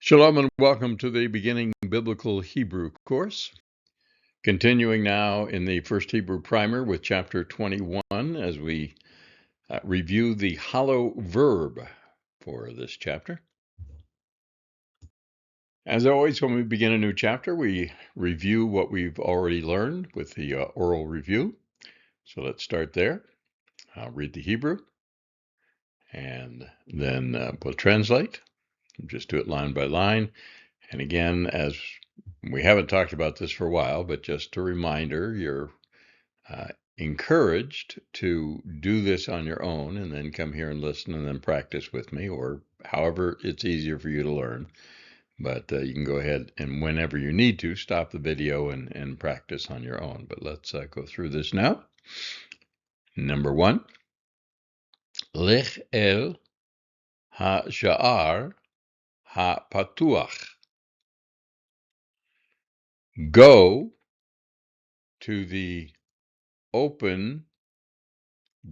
Shalom and welcome to the Beginning Biblical Hebrew course. Continuing now in the First Hebrew Primer with chapter 21 as we review the hollow verb for this chapter. As always, when we begin a new chapter, we review what we've already learned with the oral review. So let's start there. I'll read the Hebrew and then we'll translate. Just do it line by line. And again, as we haven't talked about this for a while, but just a reminder, you're encouraged to do this on your own and then come here and listen and then practice with me, or however it's easier for you to learn. But you can go ahead and whenever you need to, stop the video and practice on your own. But let's go through this now. Number 1, Lech el ha-sha'ar ha-patuach. Go to the open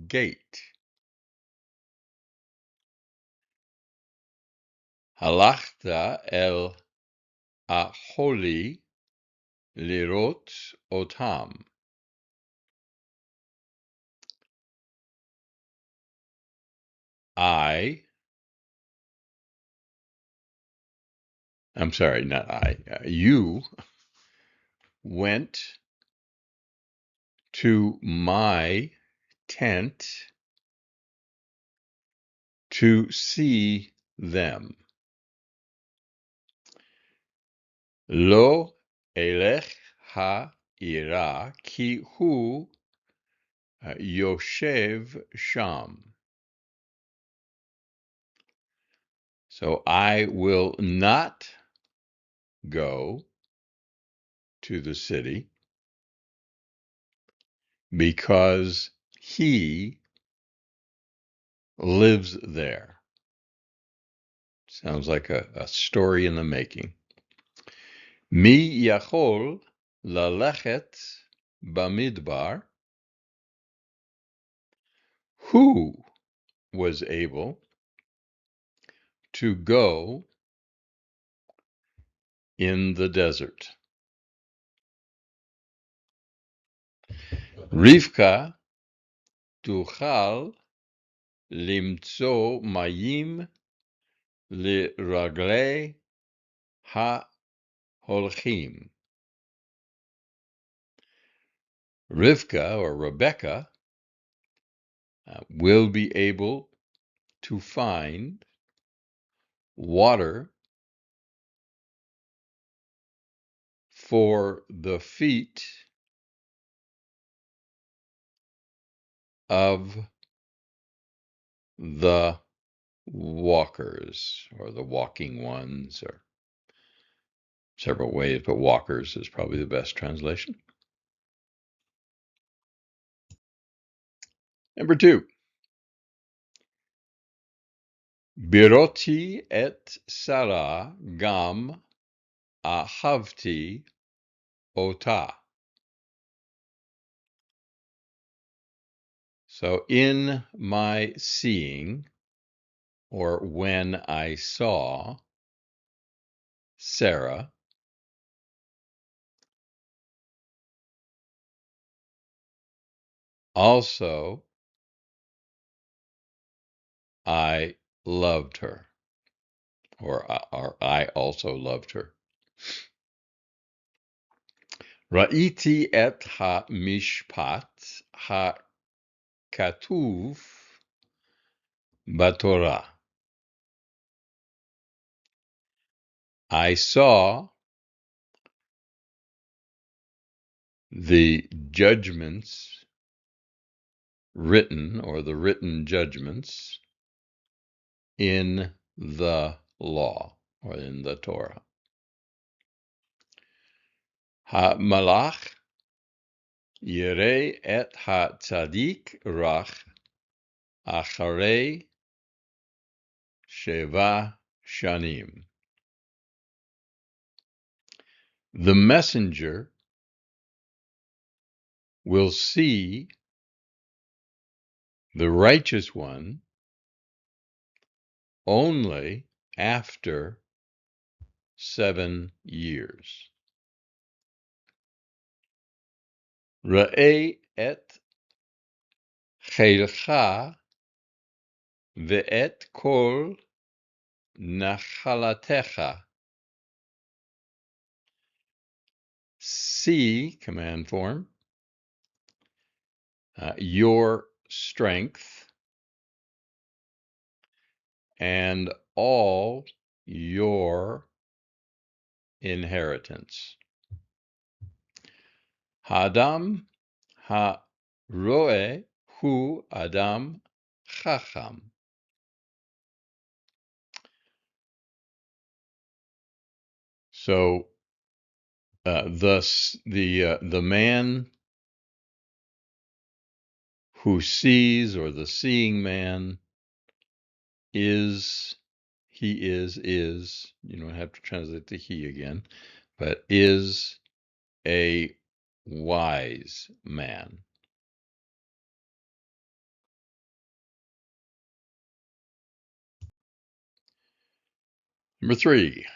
gate. Halachta el aholi lirot otam. You went to my tent to see them. Lo elech ha'ira ki hu yoshev sham. So I will not go to the city because he lives there. Sounds like a story in the making. Mi yachol lalechet bamidbar. Who was able to go in the desert? Rivka tuchal limtso mayim liraglei ha-holchim. Rivka or Rebecca will be able to find water for the feet of the walkers, or the walking ones, or several ways, but walkers is probably the best translation. Number 2. Biroti et Sarah gam ahavti ota. So in my seeing, or when I saw Sarah, also I loved her, or I also loved her. Ra'iti et ha-mishpat ha-katuv batorah. I saw the judgments written, or the written judgments, in the law, or in the Torah. Ha-malach yirei et ha-tzadik rach acharei sheva shanim. The messenger will see the righteous one only after 7 years. Ra'e et chelcha ve'et kol nachalatecha. See, command form, your strength and all your inheritance. Hadam ha-roe hu adam chacham. So, thus the man who sees, or the seeing man, is, you don't have to translate the he again, but is a wise man. Number 3.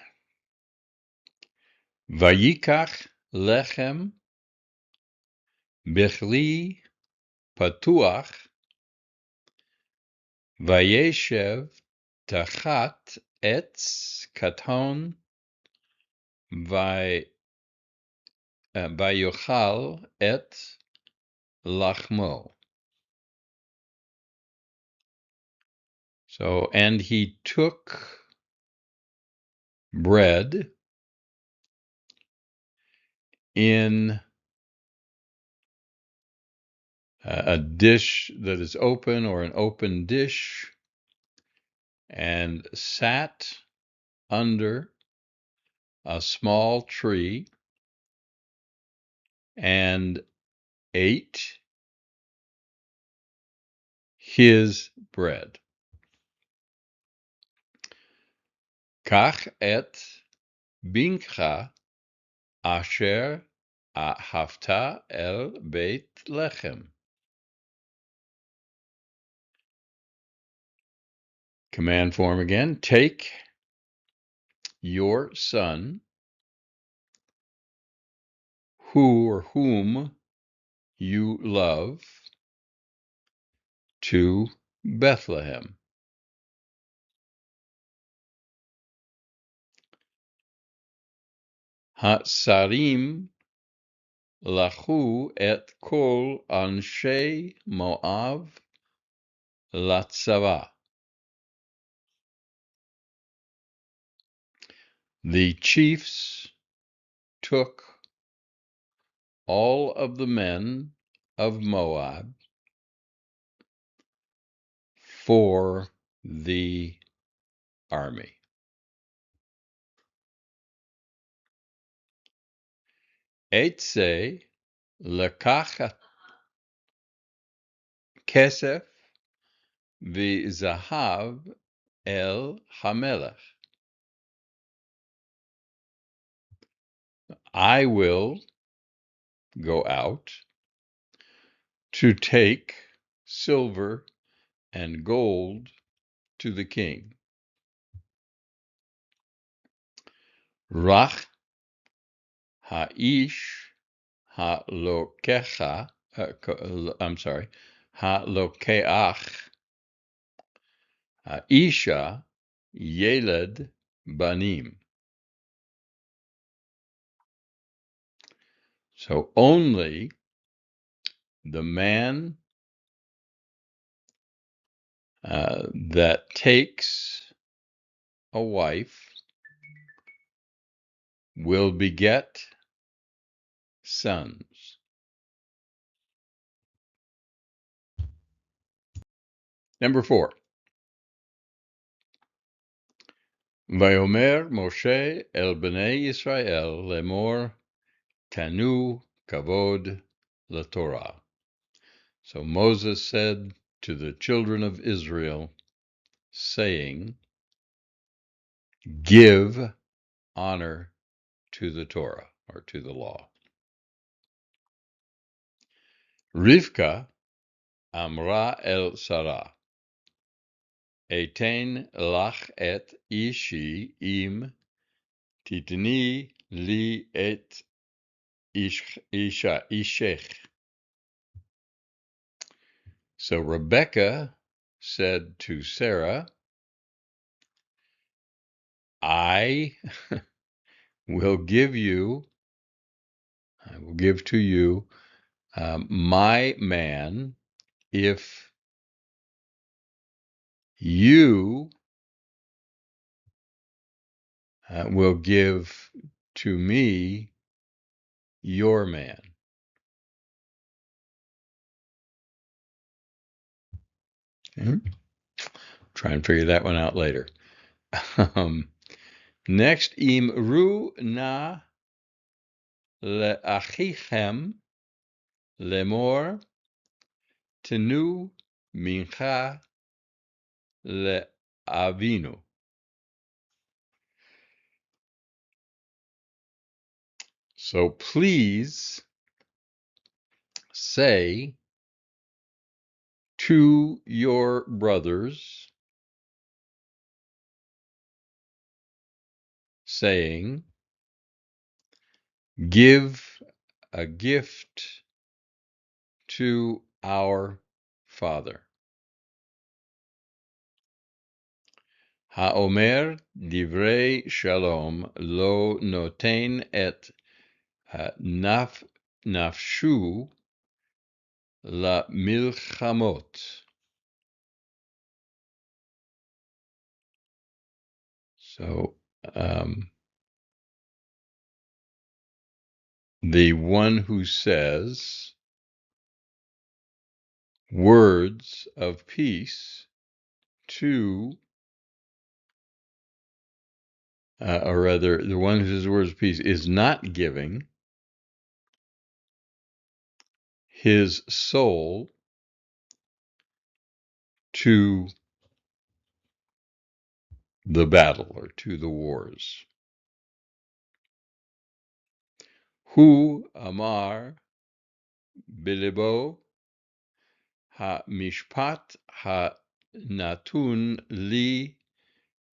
Vayikach lechem bechli patuach vayeshev tachat etz katon vayochal et lachmo. So, and he took bread in a dish that is open, or an open dish, and sat under a small tree and ate his bread. Kach et bincha asher ahavta el beit lechem. Command form again. Take your son, who or whom you love, to Bethlehem. Hatsarim lachu et kol anshe Moav latzava. The chiefs took all of the men of Moab for the army. Eitze lekach kesef v'zahav el hamelech. I will go out to take silver and gold to the king. Rach ha'ish halokeach isha yeled banim. So only the man that takes a wife will beget sons. Number 4. Vayomer Moshe el bnei Yisrael lemor tanu kavod laTorah. So Moses said to the children of Israel, saying, give honor to the Torah, or to the law. Rivka amra el Sarah, etein lach et ishi im Titni li et ishech. So Rebecca said to Sarah, I will give to you my man if you will give to me your man. Okay. Try and figure that one out later. Next, imru na le'achichem lemor tenu mincha le'avinu. So please say to your brothers, saying, give a gift to our Father. Haomer divrei shalom lo noten et nafshu la milchamot. So the one who says words of peace to, or rather, the one who says words of peace is not giving his soul to the battle or to the wars. Hu amar bilibo ha mishpat ha natun li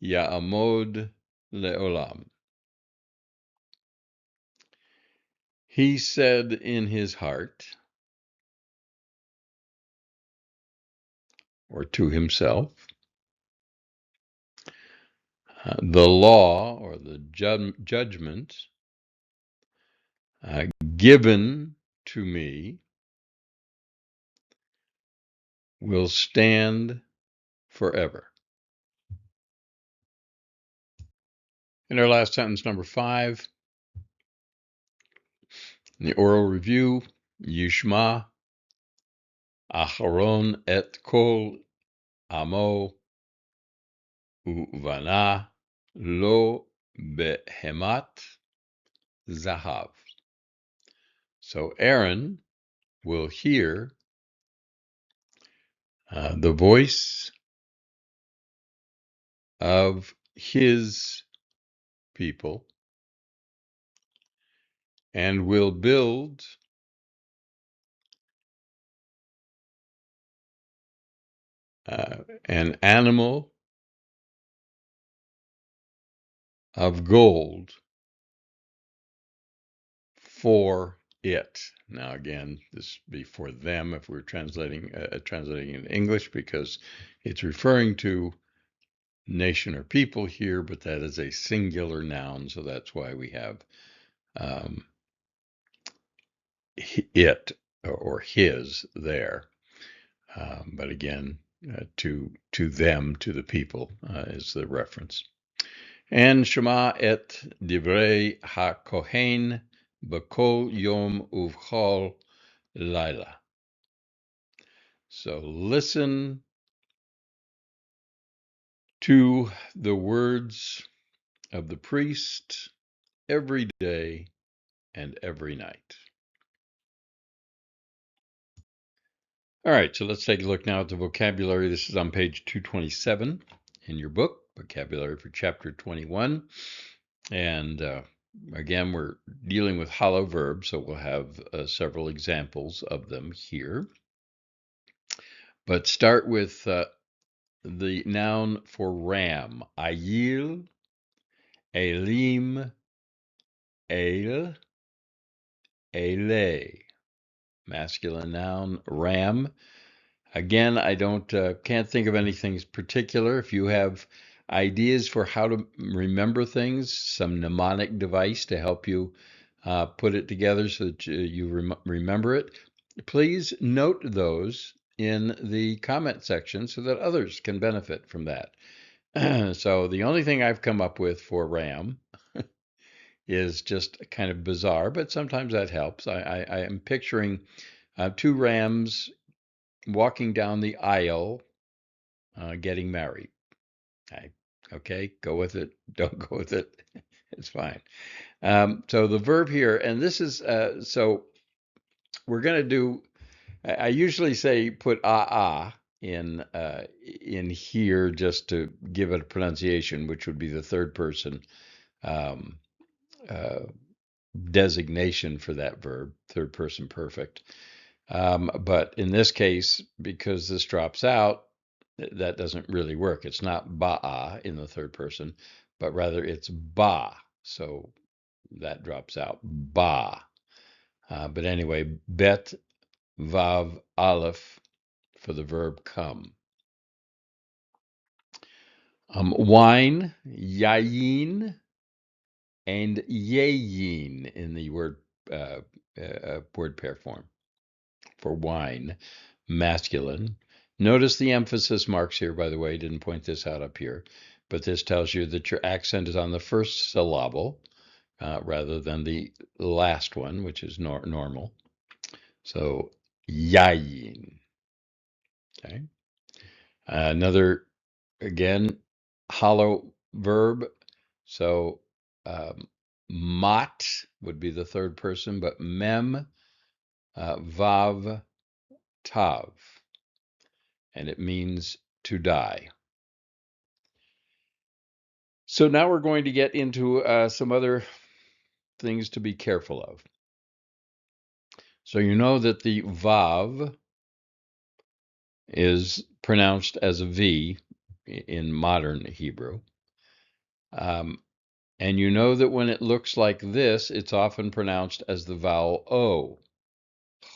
ya'amod le'olam. He said in his heart, or to himself, the law or the judgment given to me will stand forever. In our last sentence, number 5, in the oral review, Yishma Acharon et kol amo uvana lo behemat zahav. So Aaron will hear the voice of his people and will build an animal of gold for it. Now, again, this would be for them if we're translating in English, because it's referring to nation or people here, but that is a singular noun, so that's why we have it or his there. But again, to them, to the people, is the reference. And Shema et divrei ha-kohen b'kol yom uvchol laila. So listen to the words of the priest every day and every night. All right, so let's take a look now at the vocabulary. This is on page 227 in your book, Vocabulary for Chapter 21. And again, we're dealing with hollow verbs, so we'll have several examples of them here. But start with the noun for ram, ayil, elim, El, ele. Masculine noun, ram. Again, I can't think of anything particular. If you have ideas for how to remember things, some mnemonic device to help you put it together so that you remember it, please note those in the comment section so that others can benefit from that. So the only thing I've come up with for RAM is just kind of bizarre, but sometimes that helps. I am picturing two rams walking down the aisle, getting married. Okay, go with it. Don't go with it. It's fine. So the verb here, and this is so we're going to do. I usually say put in here just to give it a pronunciation, which would be the third person um, uh, designation for that verb, third person perfect. But in this case, because this drops out, that doesn't really work. It's not ba'a in the third person, but rather it's ba. So that drops out. Ba. But anyway, bet, vav, aleph for the verb come. Wine, yayin, and yayin in the word pair form. For wine, masculine. Notice the emphasis marks here, by the way. I didn't point this out up here, but this tells you that your accent is on the first syllable rather than the last one, which is normal. So, yayin. Okay. Another, again, hollow verb. So, mat would be the third person, but mem, vav, tav. And it means to die. So now we're going to get into some other things to be careful of. So you know that the vav is pronounced as a V in modern Hebrew. And you know that when it looks like this, it's often pronounced as the vowel O,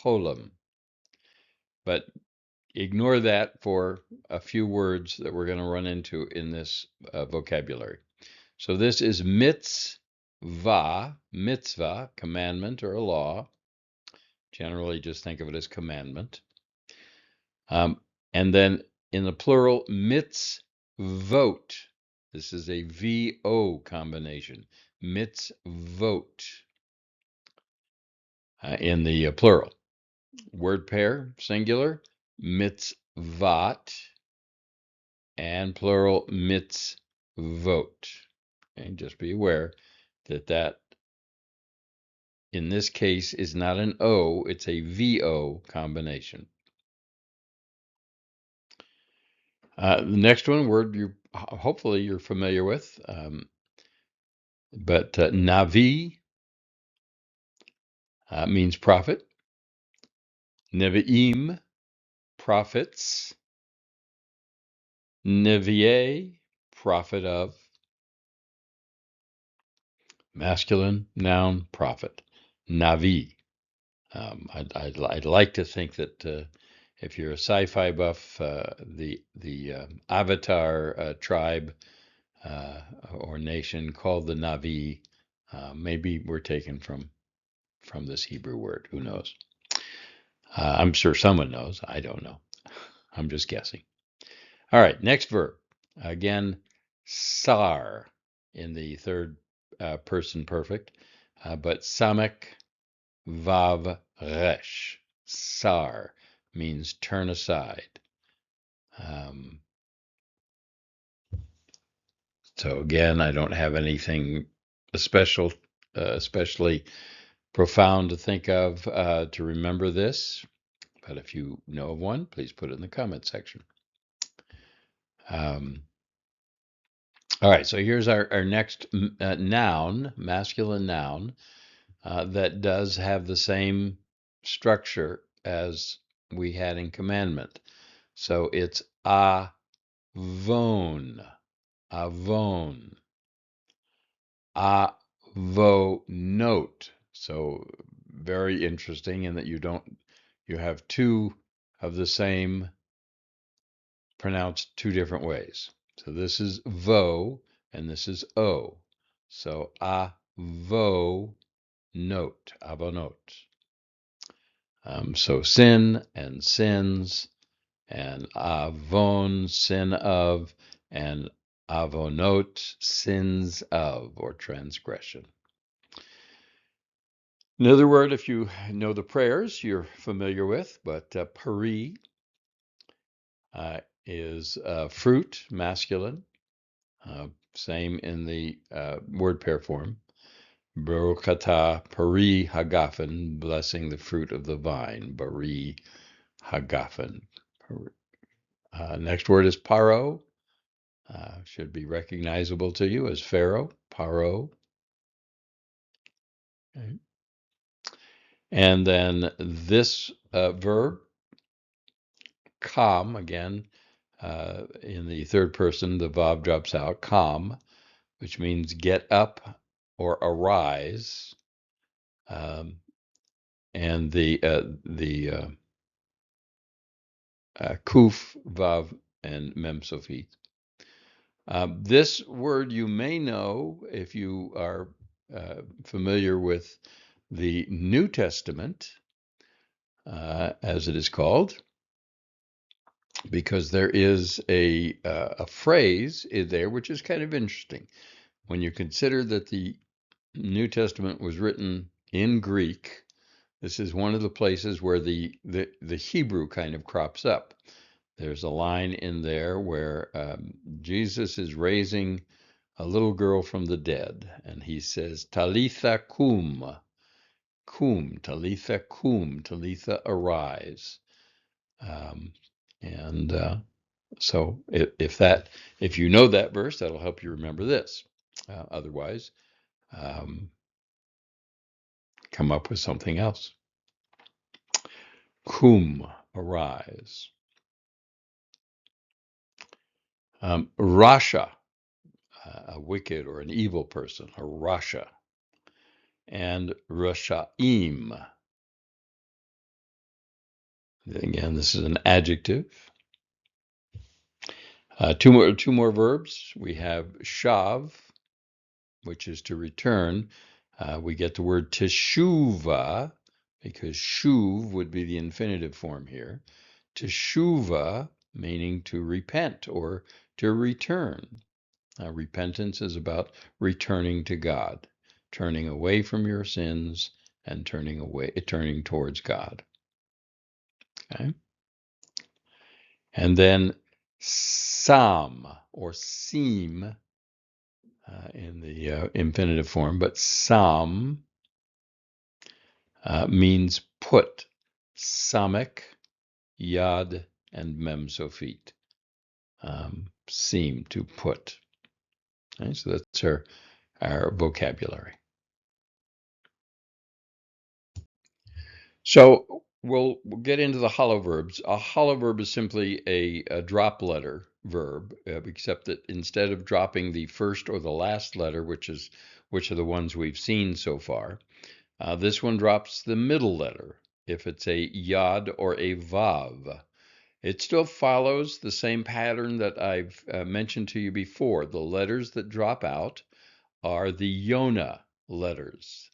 cholam. But ignore that for a few words that we're going to run into in this vocabulary. So this is mitzvah, commandment or a law. Generally, just think of it as commandment. And then in the plural, mitzvot. This is a VO combination. Mitzvot in the plural. Word pair, singular, mitzvot, and plural, mitzvot. And just be aware that in this case is not an O, it's a VO combination. The next one, word hopefully you're familiar with, but Navi means prophet. Nevi'im, prophets. Nevi'e, prophet of. Masculine, noun, prophet. Navi. I'd like to think that if you're a sci-fi buff, the Avatar tribe or nation called the Navi, maybe we're taken from this Hebrew word. Who knows? I'm sure someone knows. I don't know. I'm just guessing. All right, next verb. Again, sar in the third person perfect, but samek vav resh. Sar means turn aside. So again, I don't have anything especially profound to think of to remember this. But if you know of one, please put it in the comment section. All right, so here's our next noun, masculine noun, that does have the same structure as we had in commandment. So it's avon, avon, note. So very interesting in that you have two of the same pronounced two different ways. So this is vo and this is o. So avo note, avonot. So sin and sins, and avon, sin of, and avonot, sins of, or transgression. Another word, if you know the prayers, you're familiar with, but pari is fruit, masculine. Same in the word pair form. Baruch atah pari hagafen, blessing the fruit of the vine. Bari hagafen. Next word is paro. Should be recognizable to you as Pharaoh, paro. Okay. And then this verb, kam, again, in the third person, the vav drops out, kam, which means get up or arise. And the kuf, vav, and mem sofit. This word you may know if you are familiar with the New Testament, as it is called, because there is a phrase in there which is kind of interesting. When you consider that the New Testament was written in Greek, this is one of the places where the Hebrew kind of crops up. There's a line in there where Jesus is raising a little girl from the dead, and he says, Talitha cum, Talitha cum, Talitha arise. So if you know that verse, that'll help you remember this. Otherwise, come up with something else. Cum, arise. Rasha, a wicked or an evil person, a rasha. And rashaim. Again, this is an adjective. Two more verbs. We have shav, which is to return. We get the word teshuva, because shuv would be the infinitive form here. Teshuva, meaning to repent or to return. Repentance is about returning to God, turning away from your sins and turning towards God. Okay. And then sam or seem in the infinitive form, but sam means put. Samek, yad, and mem sofit. Seem, to put. Okay, so that's our vocabulary. So we'll get into the hollow verbs. A hollow verb is simply a drop letter verb, except that instead of dropping the first or the last letter, which are the ones we've seen so far, this one drops the middle letter. If it's a yod or a vav, it still follows the same pattern that I've mentioned to you before. The letters that drop out are the Yona letters.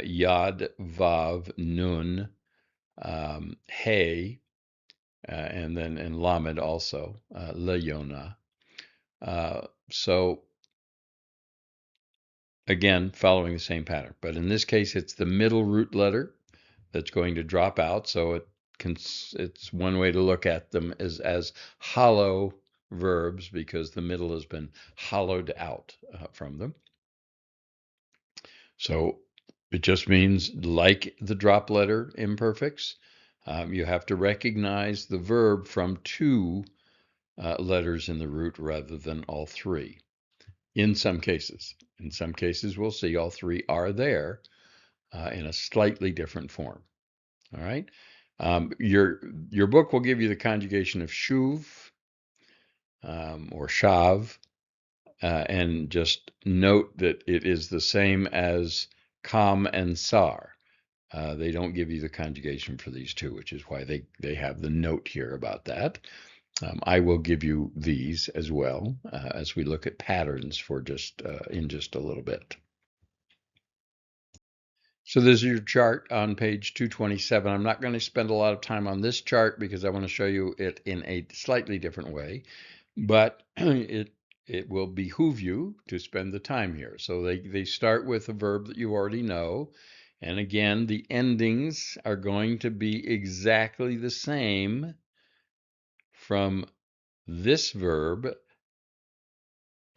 Yod, vav, nun, Hey, and then in Lamed also, Leyona. So again, following the same pattern, but in this case, it's the middle root letter that's going to drop out. So it's one way to look at them as hollow verbs because the middle has been hollowed out from them. So it just means, like the drop letter imperfects, you have to recognize the verb from two letters in the root rather than all three. In some cases. In some cases, we'll see all three are there in a slightly different form. All right. Your book will give you the conjugation of shuv or shav, and just note that it is the same as kam and sar. They don't give you the conjugation for these two, which is why they have the note here about that. I will give you these as well as we look at patterns for in just a little bit. So this is your chart on page 227. I'm not going to spend a lot of time on this chart because I want to show you it in a slightly different way, but it will behoove you to spend the time here. So they start with a verb that you already know. And again, the endings are going to be exactly the same from this verb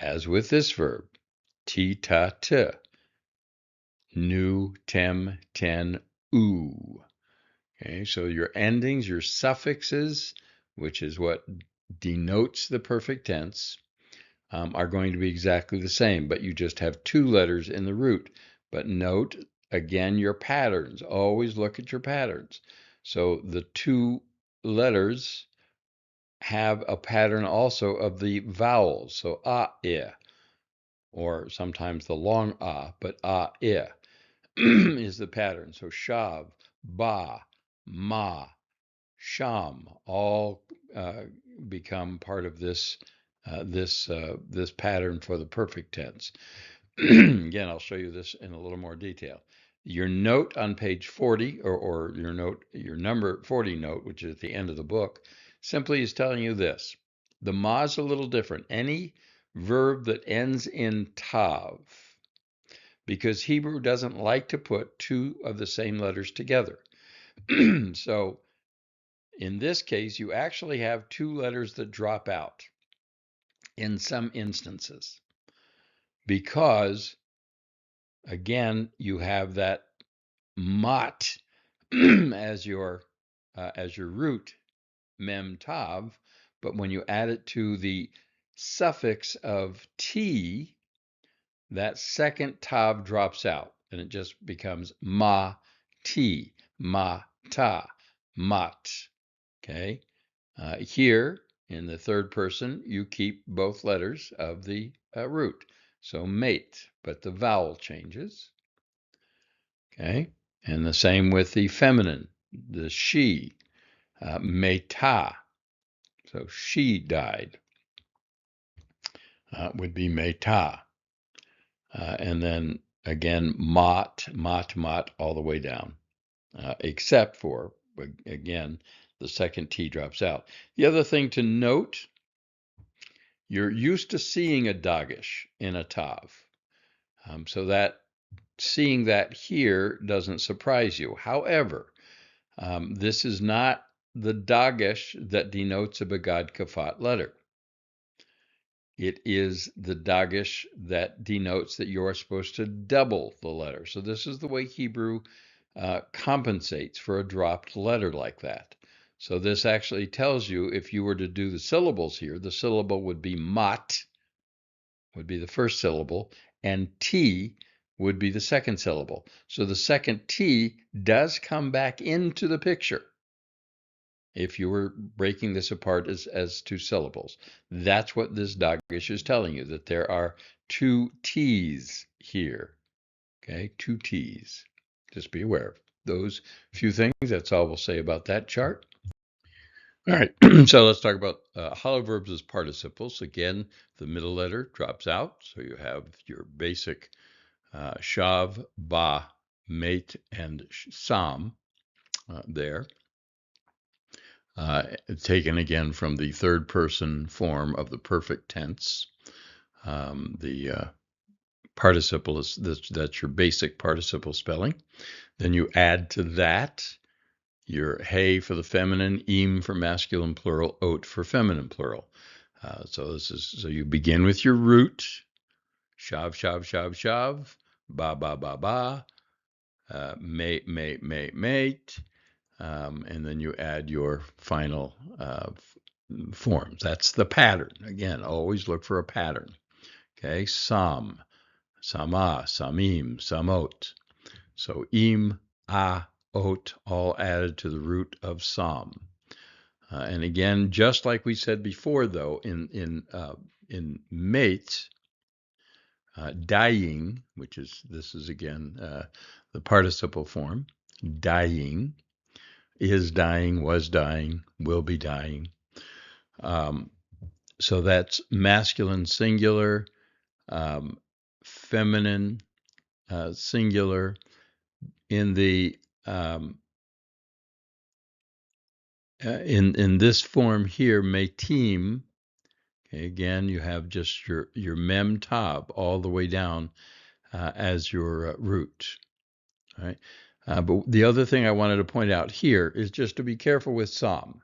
as with this verb. Ti, ta, t. Nu, tem, ten, oo. Okay, so your endings, your suffixes, which is what denotes the perfect tense, are going to be exactly the same, but you just have two letters in the root. But note, again, your patterns. Always look at your patterns. So the two letters have a pattern also of the vowels. So I, or sometimes the long but I is the pattern. So shav, ba, ma, sham, all become part of this pattern for the perfect tense. Again, I'll show you this in a little more detail. Your note on page 40, or your number 40 note, which is at the end of the book, simply is telling you this. The ma is a little different. Any verb that ends in tav, because Hebrew doesn't like to put two of the same letters together. So in this case, you actually have two letters that drop out in some instances because, again, you have that mat as your root, mem tav, but when you add it to the suffix of t, that second tav drops out and it just becomes ma ti, ma ta, mat. Okay. Here in the third person, you keep both letters of the root. So mate, but the vowel changes. Okay. And the same with the feminine, the she, meta. So she died would be meta. And then again, mot, all the way down, except for, again, the second T drops out. The other thing to note, you're used to seeing a dagesh in a tav. So that seeing that here doesn't surprise you. However, this is not the dagesh that denotes a begad kafat letter. It is the dagesh that denotes that you're supposed to double the letter. So this is the way Hebrew compensates for a dropped letter like that. So this actually tells you if you were to do the syllables here, the syllable would be mat, would be the first syllable, and T would be the second syllable. So the second T does come back into the picture if you were breaking this apart as two syllables. That's what this dagesh is telling you, that there are two T's here. Okay, two T's. Just be aware of those few things. That's all we'll say about that chart. All right, so let's talk about hollow verbs as participles. Again, the middle letter drops out, so you have your basic shav, ba, mate, and sam there. Taken again from the third person form of the perfect tense. The participle is that's your basic participle spelling. Then you add to that your hey for the feminine, im for masculine plural, ot for feminine plural. So you begin with your root, shav, shav, shav, shav, ba, ba, ba, ba, mate, mate, mate, mate, and then you add your final forms. That's the pattern. Again, always look for a pattern. Okay, sam, sama, samim, samot. So im, a, ot, all added to the root of sam. And again, just like we said before, though, in mates, Dying, this is again the participle form. Dying, is dying, was dying, will be dying. So that's masculine singular, feminine singular. In the in this form here, metim. Okay, again, you have just your mem tab all the way down as your root. All right. But the other thing I wanted to point out here is just to be careful with som,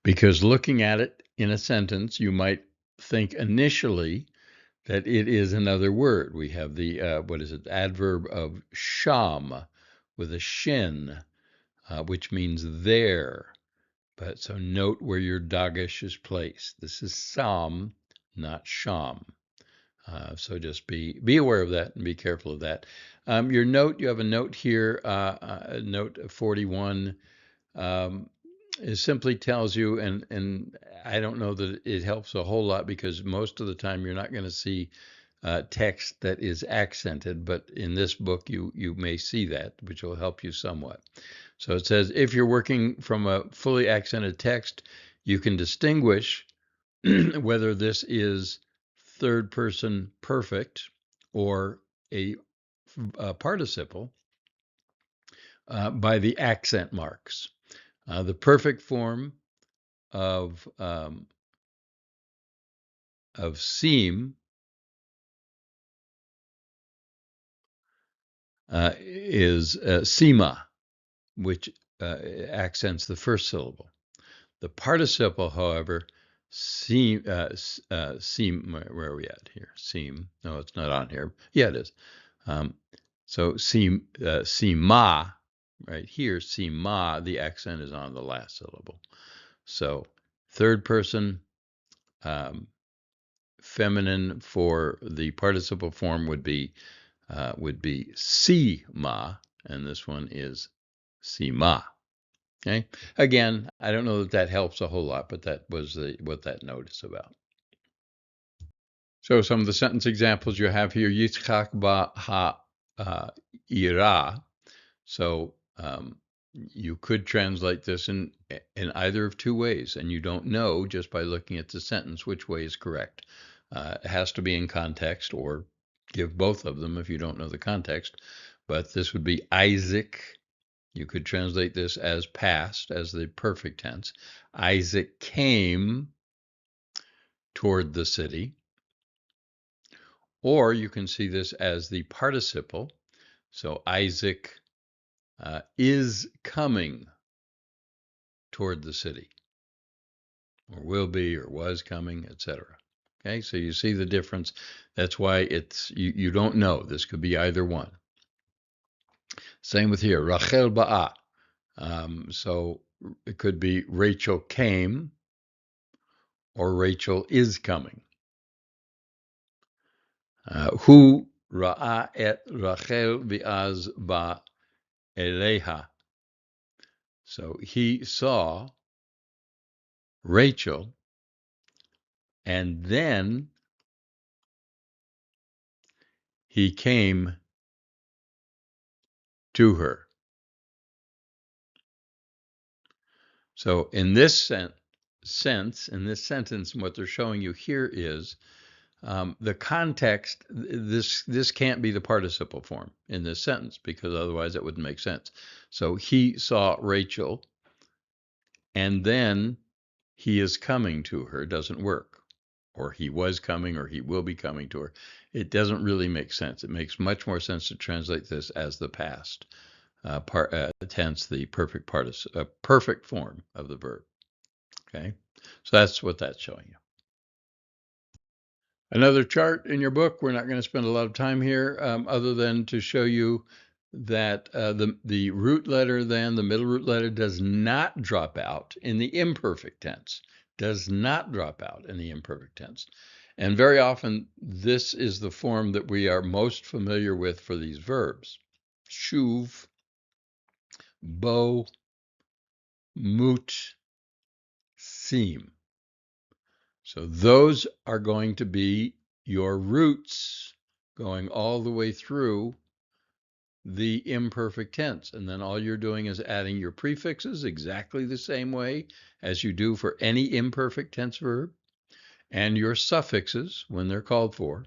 because looking at it in a sentence, you might think initially that it is another word. We have the adverb of sham with a shin, which means there. But so note where your dagesh is placed. This is sam, not sham. So just be aware of that and be careful of that. Your note, you have a note here, note 41. It simply tells you, and I don't know that it helps a whole lot, because most of the time you're not going to see text that is accented, but in this book you may see that, which will help you somewhat. So it says, if you're working from a fully accented text, you can distinguish whether this is third person perfect or a participle by the accent marks. The perfect form of seem is sema, which accents the first syllable. The participle, however, seem, where are we at here? Seem, no, it's not on here. Yeah, it is. So sema, right here, sema, the accent is on the last syllable. So third person, feminine for the participle form would be sema, and this one is sema. Okay. Again, I don't know that helps a whole lot, but that was what that note is about. So some of the sentence examples you have here: Yitzchak ba ira. So you could translate this in either of two ways, and you don't know just by looking at the sentence which way is correct. It has to be in context, or give both of them if you don't know the context. But this would be Isaac. You could translate this as past, as the perfect tense. Isaac came toward the city. Or you can see this as the participle. So Isaac is coming toward the city, or will be, or was coming, etc. Okay, so you see the difference. That's why it's you don't know. This could be either one. Same with here, Rachel ba'a. So it could be Rachel came, or Rachel is coming. Hu ra'a et Rachel v'az ba eleha. So he saw Rachel, and then he came to her. So in this sense, in this sentence, what they're showing you here is the context. This can't be the participle form in this sentence, because otherwise it wouldn't make sense. So he saw Rachel, and then he is coming to her doesn't work. Or he was coming, or he will be coming to her. It doesn't really make sense. It makes much more sense to translate this as the past tense, the perfect form of the verb. Okay, so that's what that's showing you. Another chart in your book. We're not going to spend a lot of time here, other than to show you that the root letter, then the middle root letter, does not drop out in the imperfect tense. Does not drop out in the imperfect tense. And very often, this is the form that we are most familiar with for these verbs. Shuv, bo, mut, seem. So those are going to be your roots going all the way through the imperfect tense. And then all you're doing is adding your prefixes exactly the same way as you do for any imperfect tense verb, and your suffixes when they're called for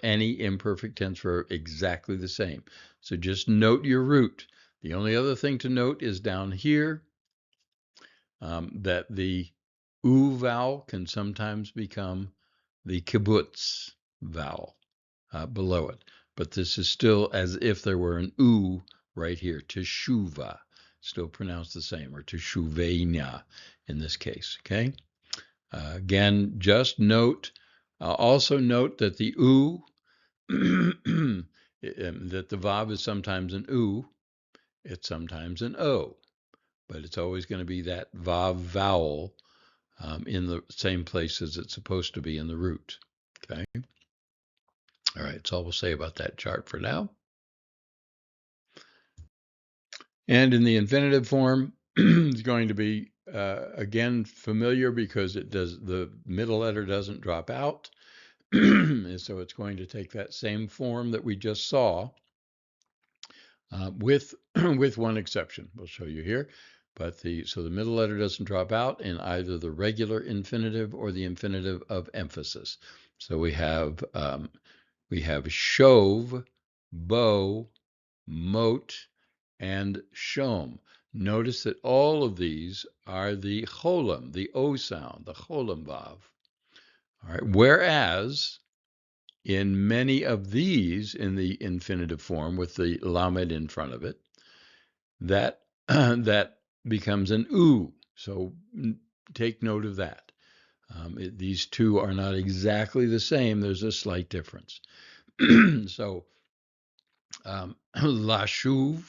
any imperfect tense verb exactly the same. So just note your root. The only other thing to note is down here that the oo vowel can sometimes become the kibbutz vowel below it. But this is still as if there were an oo right here, teshuva, still pronounced the same, or teshuveina in this case, okay? Again, just note, also note that the oo, that the vav is sometimes an oo, it's sometimes an o, but it's always going to be that vav vowel in the same place as it's supposed to be in the root, okay? All right, that's all we'll say about that chart for now. And in the infinitive form, it's going to be, again, familiar because it does, the middle letter doesn't drop out. And so it's going to take that same form that we just saw with one exception. We'll show you here. But so the middle letter doesn't drop out in either the regular infinitive or the infinitive of emphasis. So we have shove, bow, moat, and shom. Notice that all of these are the cholam, the O sound, the cholam vav. All right. Whereas in many of these, in the infinitive form with the lamed in front of it, that that becomes an oo. So take note of that. These two are not exactly the same. There's a slight difference. So lashuv,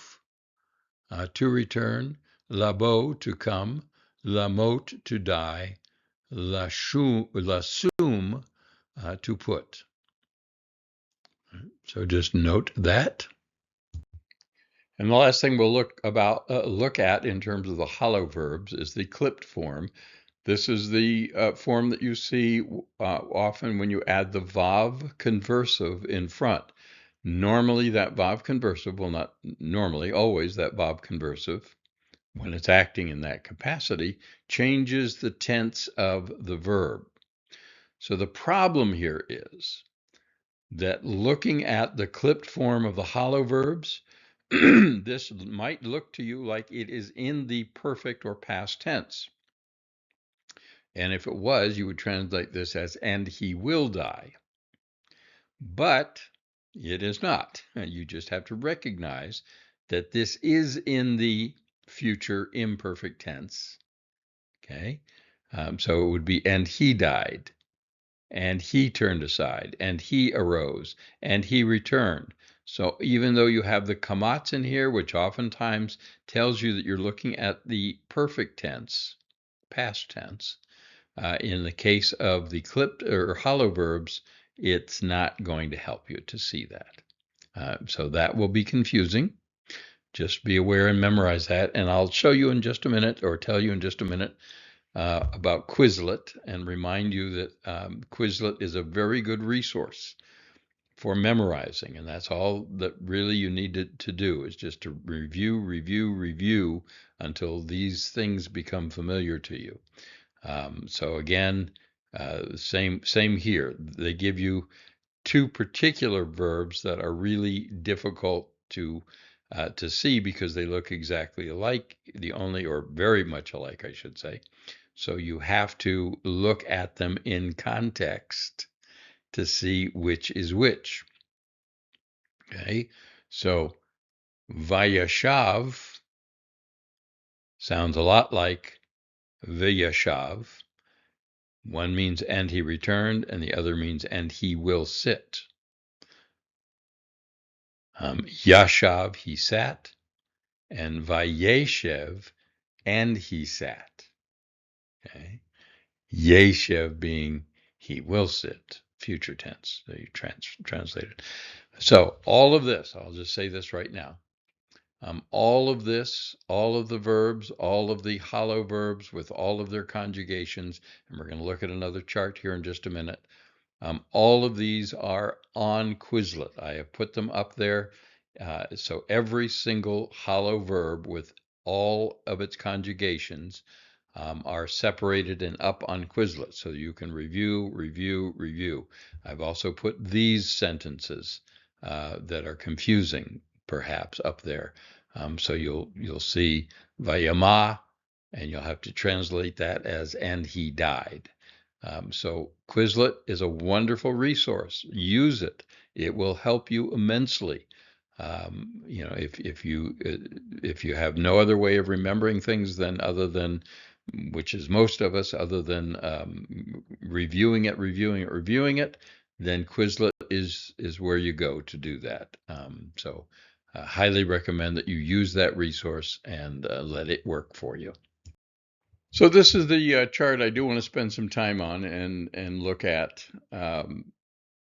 to return, labo, to come, lamot, to die, lasum, to put. So just note that. And the last thing we'll look at in terms of the hollow verbs is the clipped form. This is the form that you see often when you add the vav conversive in front. Normally that vav conversive, well, not normally, always that vav conversive, when it's acting in that capacity, changes the tense of the verb. So the problem here is that looking at the clipped form of the hollow verbs, this might look to you like it is in the perfect or past tense. And if it was, you would translate this as, and he will die. But it is not. You just have to recognize that this is in the future imperfect tense. Okay? So it would be, and he died, and he turned aside, and he arose, and he returned. So even though you have the kamats in here, which oftentimes tells you that you're looking at the perfect tense, past tense, in the case of the clipped or hollow verbs, it's not going to help you to see that. So that will be confusing. Just be aware and memorize that. And I'll show you in just a minute, or tell you in just a minute, about Quizlet, and remind you that Quizlet is a very good resource for memorizing. And that's all that really you need to do, is just to review until these things become familiar to you. So again, same here. They give you two particular verbs that are really difficult to see because they look exactly alike, or very much alike, I should say. So you have to look at them in context to see which is which. Okay, so vayashav sounds a lot like vayashav. One means and he returned, and the other means and he will sit. Yashav, he sat, and vayeshev, and he sat. Okay, Yeshev being he will sit, future tense. So you translate it. So all of this, I'll just say this right now. All of this, all of the verbs, all of the hollow verbs with all of their conjugations, and we're going to look at another chart here in just a minute. All of these are on Quizlet. I have put them up there. So every single hollow verb with all of its conjugations are separated and up on Quizlet. So you can review, review, review. I've also put these sentences that are confusing, perhaps, up there. So you'll see Vayama, and you'll have to translate that as "and he died." So Quizlet is a wonderful resource. Use it. It will help you immensely. If you have no other way of remembering things than which is most of us, other than reviewing it, then Quizlet is where you go to do that. So highly recommend that you use that resource and let it work for you. So this is the chart I do want to spend some time on and look at,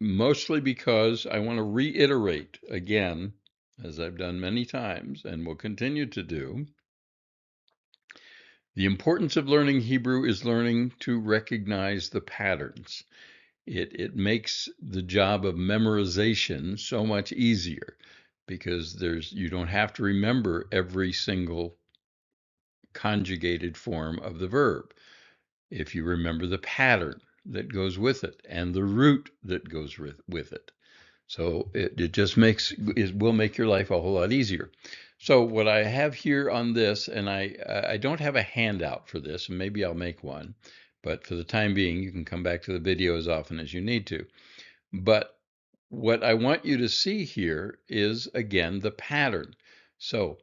mostly because I want to reiterate again, as I've done many times and will continue to do, the importance of learning Hebrew is learning to recognize the patterns. It makes the job of memorization so much easier because you don't have to remember every single conjugated form of the verb. If you remember the pattern that goes with it and the root that goes with it. So it just will make your life a whole lot easier. So what I have here on this, and I don't have a handout for this, and maybe I'll make one, but for the time being, you can come back to the video as often as you need to. But what I want you to see here is, again, the pattern. So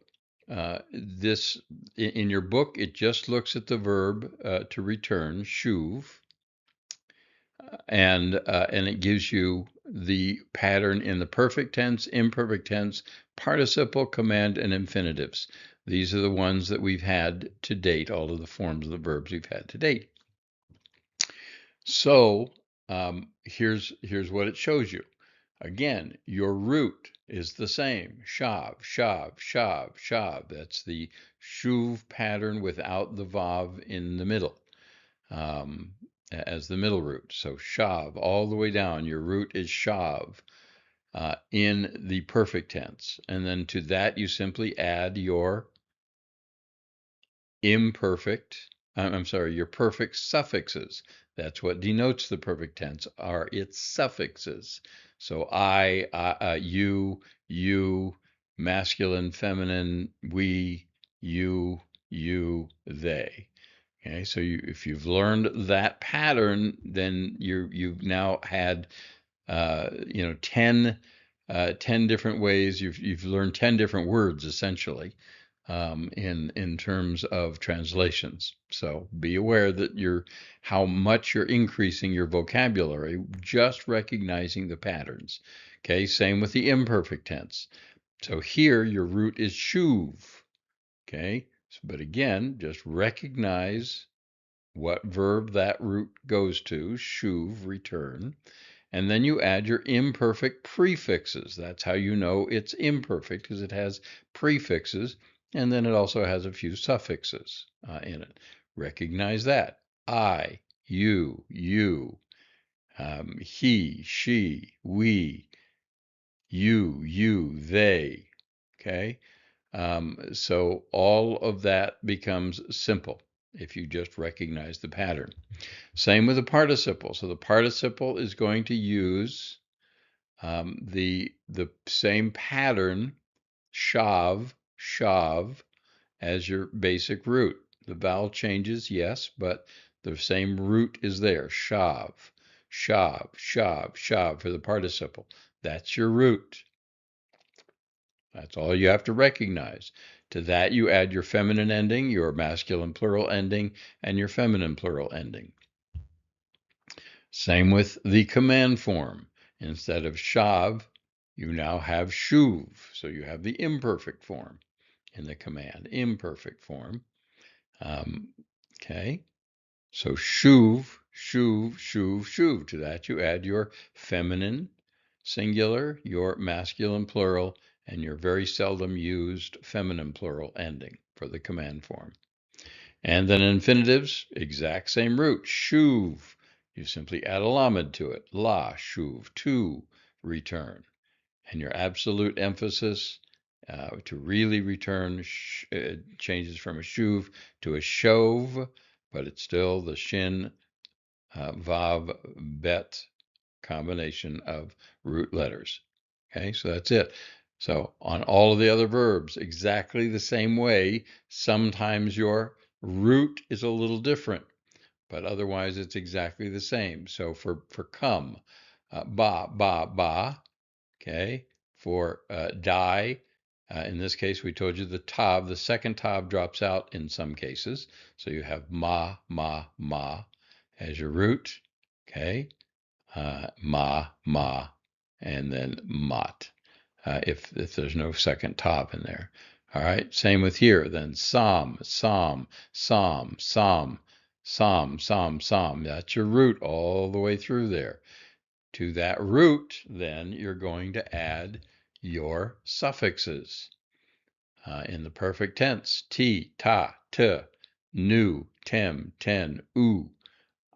this in your book, it just looks at the verb to return, shuv, and it gives you the pattern in the perfect tense, imperfect tense, participle, command, and infinitives. These are the ones that we've had to date, all of the forms of the verbs we've had to date. So here's what it shows you. Again, your root is the same. Shav, shav, shav, shav. That's the shuv pattern without the vav in the middle as the middle root. So shav all the way down. Your root is shav in the perfect tense. And then to that you simply add your your perfect suffixes. That's what denotes the perfect tense, are its suffixes. So I, you, masculine, feminine, we, you, they. Okay, so if you've learned that pattern, then you've now had 10 different ways. You've learned 10 different words essentially in terms of translations. So be aware that how much you're increasing your vocabulary just recognizing the patterns. Okay, same with the imperfect tense. So here your root is shuv. Okay, but again, just recognize what verb that root goes to, shuv, return. And then you add your imperfect prefixes. That's how you know it's imperfect, because it has prefixes, and then it also has a few suffixes in it. Recognize that. I, you, he, she, we, you, they. Okay? So all of that becomes simple if you just recognize the pattern. Same with the participle. So the participle is going to use the same pattern, shav, as your basic root. The vowel changes, yes, but the same root is there. Shav, for the participle. That's your root. That's all you have to recognize. To that, you add your feminine ending, your masculine plural ending, and your feminine plural ending. Same with the command form. Instead of shav, you now have shuv. So you have the imperfect form in the command, imperfect form. Okay. So shuv. To that you add your feminine singular, your masculine plural, and your very seldom used feminine plural ending for the command form. And then infinitives, exact same root, shuv. you simply add a lamed to it. La, shuv, to return. And your absolute emphasis to really return changes from a shuv to a shov, but it's still the shin, vav, bet combination of root letters. Okay, so that's it. So on all of the other verbs, exactly the same way. Sometimes your root is a little different, but otherwise it's exactly the same. So for come, ba, ba, ba, okay? For die, in this case, we told you the tav, the second tav drops out in some cases. So you have ma, ma, ma as your root, okay? Ma, ma, and then mat, if there's no second tav in there. All right, same with here. Then psalm, psalm, psalm, psalm, psalm, psalm, psalm. That's your root all the way through there. To that root, then you're going to add your suffixes. In the perfect tense, ti, ta, t, nu, tem, ten, u,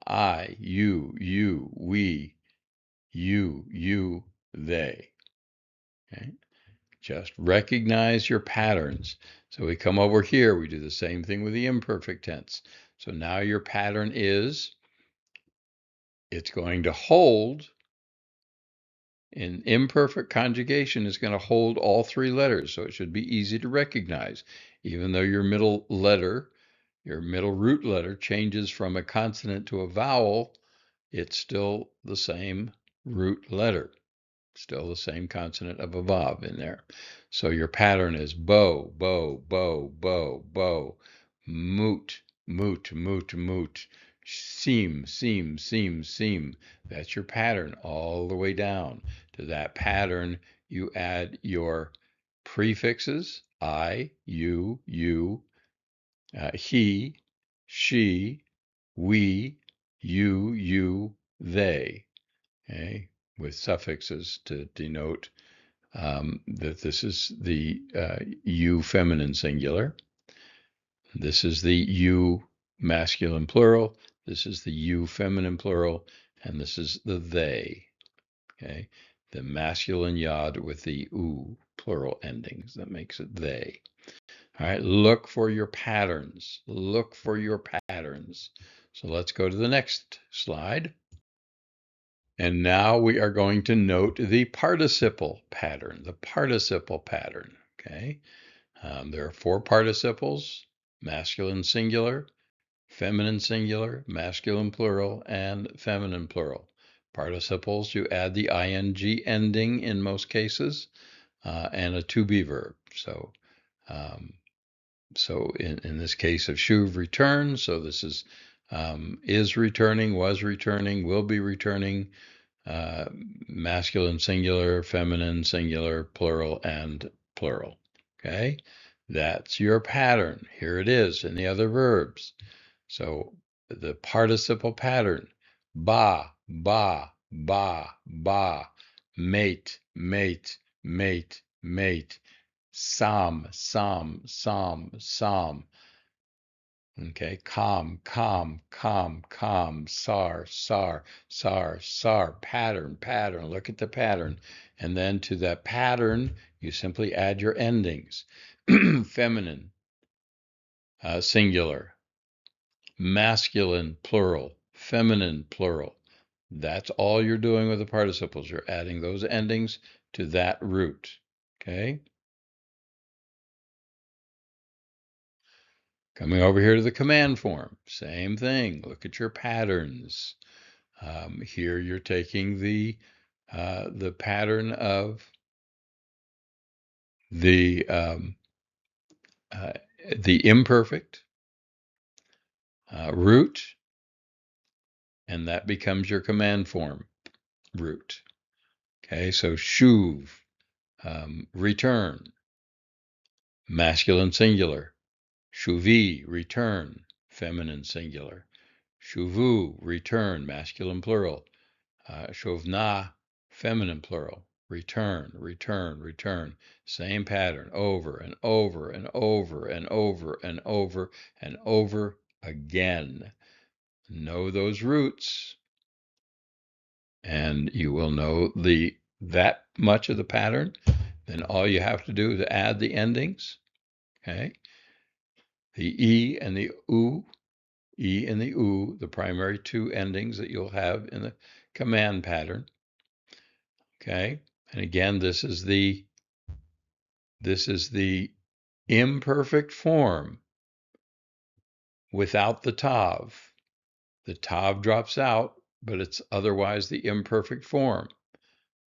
I, you, we, you, they. Okay? Just recognize your patterns. So we come over here, we do the same thing with the imperfect tense. So now your pattern is, it's going to hold, in imperfect conjugation, is going to hold all three letters. So it should be easy to recognize. Even though your middle letter, your middle root letter changes from a consonant to a vowel, it's still the same root letter. Still the same consonant of a vav in there. So your pattern is bow, bow, bow, bow, bow, moot, moot, moot, moot, seam, seam, seam, seam. That's your pattern all the way down. To that pattern, you add your prefixes, I, you, he, she, we, you, they. Okay, with suffixes to denote that this is the you feminine singular. This is the you masculine plural. This is the you feminine plural. And this is the they. Okay, the masculine yod with the u plural endings. That makes it they. All right, look for your patterns. Look for your patterns. So let's go to the next slide. And now we are going to note the participle pattern, okay? There are four participles: masculine singular, feminine singular, masculine plural, and feminine plural. Participles, you add the ing ending in most cases, and a to be verb. So, in this case of shuv, return. So this is returning, was returning, will be returning. Masculine singular, feminine singular, plural, and plural. Okay, that's your pattern. Here it is in the other verbs. So the participle pattern: ba, ba, ba, ba, mate, mate, mate, mate, sam, sam, sam, sam. Okay, calm, calm, calm, calm, sar, sar, sar, sar, pattern, pattern. Look at the pattern. And then to that pattern, you simply add your endings. Feminine, singular, masculine, plural, feminine, plural. That's all you're doing with the participles. You're adding those endings to that root. Okay? Coming over here to the command form, same thing. Look at your patterns. Here you're taking the pattern of the imperfect root, and that becomes your command form root. Okay, so shuv, return, masculine singular. Shuvi, return, feminine singular. Shuvu, return, masculine plural. Shovna, feminine plural. Return, return, return. Same pattern over and over and over and over and over and over again. Know those roots. and you will know that much of the pattern. Then all you have to do is add the endings. Okay, the E and the U, the primary two endings that you'll have in the command pattern. Okay, and again, this is the imperfect form without the tav. The tav drops out, but it's otherwise the imperfect form.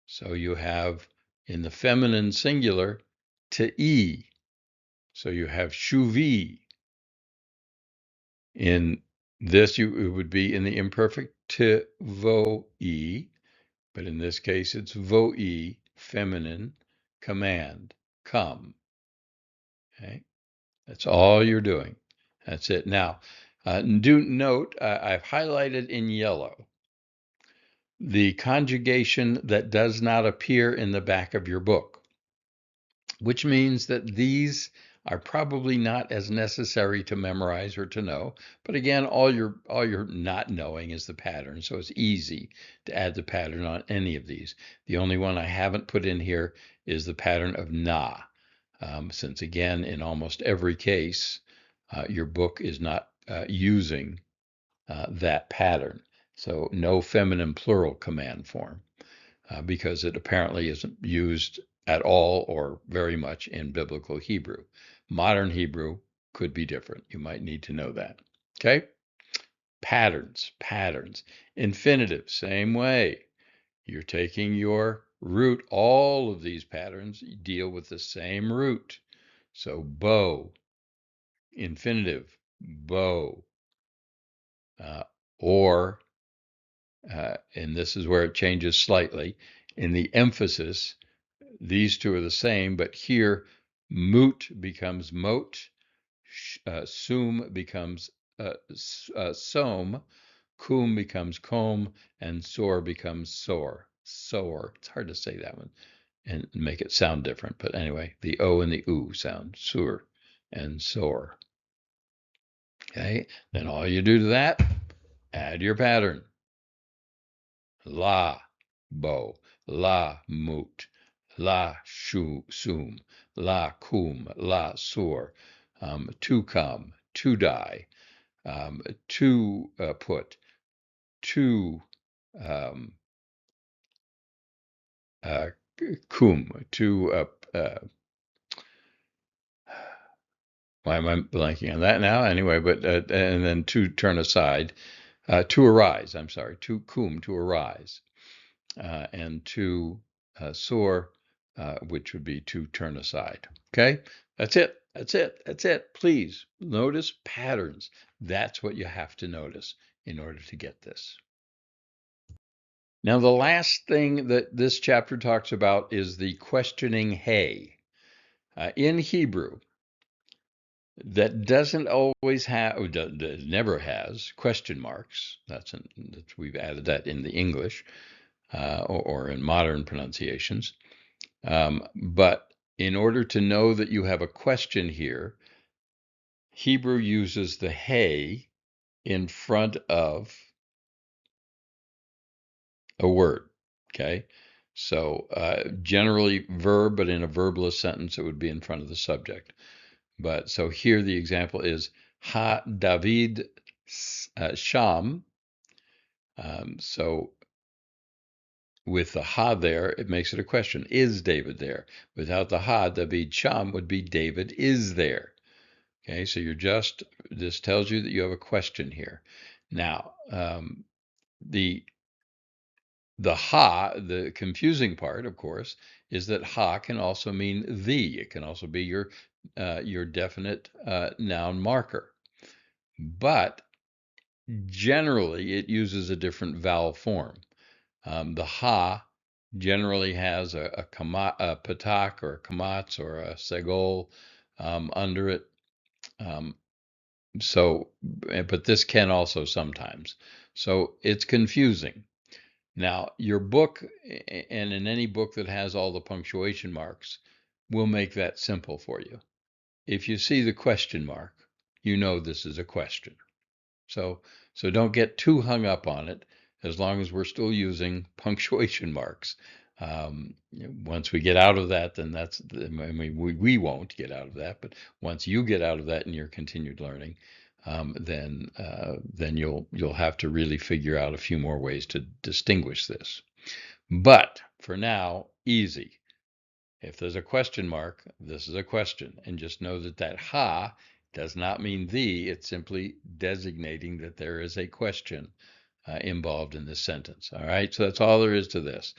So you have in the feminine singular te. So you have shuvi. In this, it would be in the imperfect vo-e, but in this case, it's vo-e, feminine, command, come. Okay, that's all you're doing. That's it. Now, do note, I've highlighted in yellow the conjugation that does not appear in the back of your book, which means that these are probably not as necessary to memorize or to know. But again, all you're not knowing is the pattern, so it's easy to add the pattern on any of these. The only one I haven't put in here is the pattern of na, since again, in almost every case, your book is not using that pattern. So no feminine plural command form, because it apparently isn't used at all or very much in biblical Hebrew. Modern Hebrew could be different. You might need to know that. Okay? Patterns. Infinitive, same way. You're taking your root. All of these patterns deal with the same root. So bow, infinitive, bow, or, and this is where it changes slightly, in the emphasis, these two are the same, but here moot becomes moat, sum becomes som, kum becomes comb, and sor becomes sore. Soar. It's hard to say that one and make it sound different. But anyway, the O and the U sound, sur and sore. Okay, then all you do to that, add your pattern. La, bow, la, moot, la, sum, la, kum, la, sur, to come, to die, to put, to kum, to why am I blanking on that now? Anyway, but and then to turn aside, to arise. I'm sorry, to kum, to arise, and to soar, which would be to turn aside. Okay, that's it. Please notice patterns. That's what you have to notice in order to get this. Now, the last thing that this chapter talks about is the questioning hey. In Hebrew, that doesn't always have, never has question marks. We've added that in the English or in modern pronunciations. But in order to know that you have a question here, Hebrew uses the hey in front of a word. Okay. So generally verb, but in a verbless sentence, it would be in front of the subject. But so here the example is Ha David Sham. So with the ha there, it makes it a question. Is David there? Without the ha, David Sham would be David is there. Okay, so this tells you that you have a question here. Now, the ha, the confusing part, of course, is that ha can also mean the. It can also be your definite noun marker. But generally, it uses a different vowel form. The ha generally has a patak or a kamatz or a segol under it. But this can also sometimes. So it's confusing. Now, your book, and in any book that has all the punctuation marks, will make that simple for you. If you see the question mark, you know this is a question. So don't get too hung up on it. as long as we're still using punctuation marks. Once we get out of that, then we won't get out of that, but once you get out of that in your continued learning, then you'll have to really figure out a few more ways to distinguish this. But for now, easy. If there's a question mark, this is a question. And just know that that ha does not mean the, it's simply designating that there is a question involved in this sentence. All right, so that's all there is to this.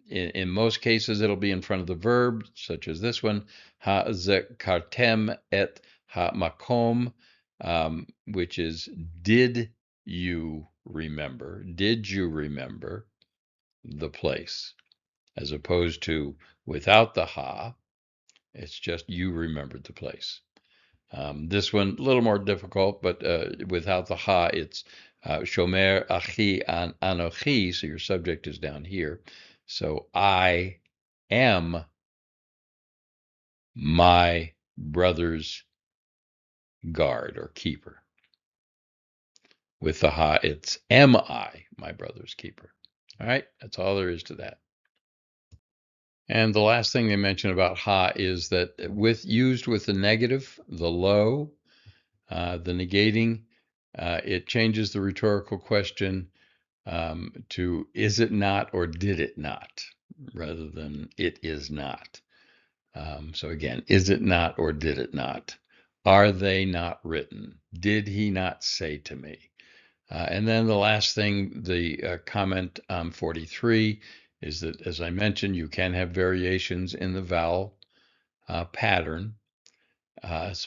In most cases, it'll be in front of the verb, such as this one, ha zekartem et ha makom, which is did you remember? Did you remember the place? As opposed to without the ha, it's just you remembered the place. This one, a little more difficult, but without the ha, it's shomer achi an anochi, so your subject is down here. So I am my brother's guard or keeper. With the ha, it's am I my brother's keeper. All right, that's all there is to that. And the last thing they mention about ha is that used with the negative, the low, the negating, it changes the rhetorical question to is it not or did it not, rather than it is not. So again, is it not or did it not? Are they not written? Did he not say to me? And then the last thing, the comment 43, is that, as I mentioned, you can have variations in the vowel pattern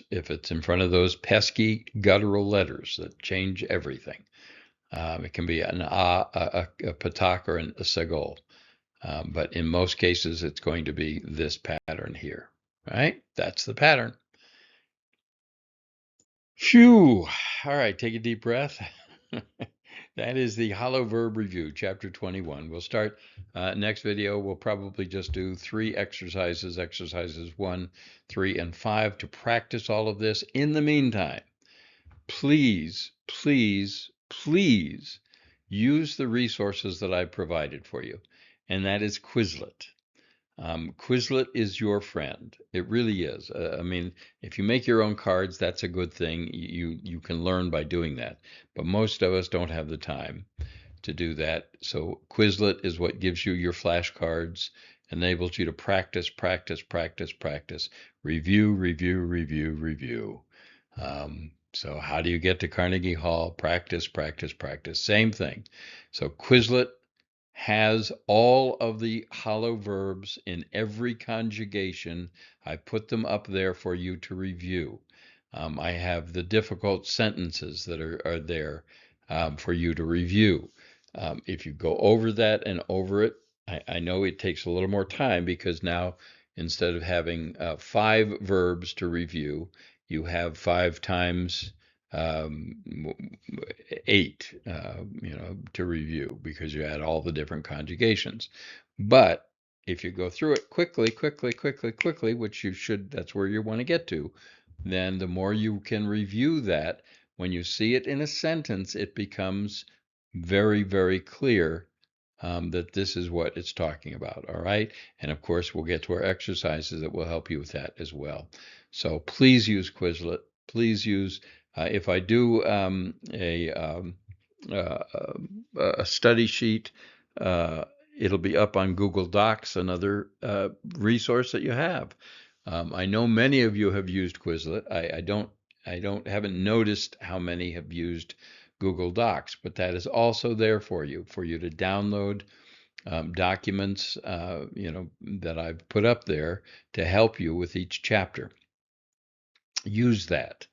if it's in front of those pesky guttural letters that change everything. It can be an a patak, or a segol. But in most cases, it's going to be this pattern here. Right? That's the pattern. Phew. All right, take a deep breath. That is the Hollow Verb Review, Chapter 21. We'll start next video. We'll probably just do 3 exercises, exercises 1, 3, and 5 to practice all of this. In the meantime, please, please, please use the resources that I provided for you, and that is Quizlet. Quizlet is your friend. It really is. I mean, if you make your own cards, that's a good thing. You can learn by doing that. But most of us don't have the time to do that. So Quizlet is what gives you your flashcards, enables you to practice, practice, practice, practice, review, review, review, review. So how do you get to Carnegie Hall? Practice, practice, practice. Same thing. So Quizlet has all of the hollow verbs in every conjugation. I put them up there for you to review. I have the difficult sentences that are there for you to review. If you go over that and over it, I know it takes a little more time, because now instead of having 5 verbs to review, you have 5 times 8, to review, because you had all the different conjugations. But if you go through it quickly, which you should, that's where you want to get to, then the more you can review that, when you see it in a sentence, it becomes very, very clear that this is what it's talking about. All right. And of course, we'll get to our exercises that will help you with that as well. So please use Quizlet. Please use, if I do a study sheet, it'll be up on Google Docs, another resource that you have. I know many of you have used Quizlet. Haven't noticed how many have used Google Docs, but that is also there for you to download documents, that I've put up there to help you with each chapter. Use that.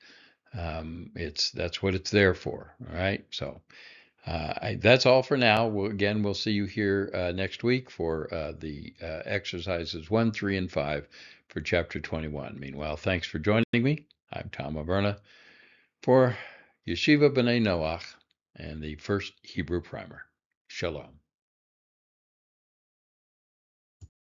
That's what it's there for. All right. So that's all for now. We'll see you here next week for the exercises 1, 3, and 5 for chapter 21. Meanwhile, thanks for joining me. I'm Tom Averna for Yeshiva B'nai Noach and the First Hebrew Primer. Shalom.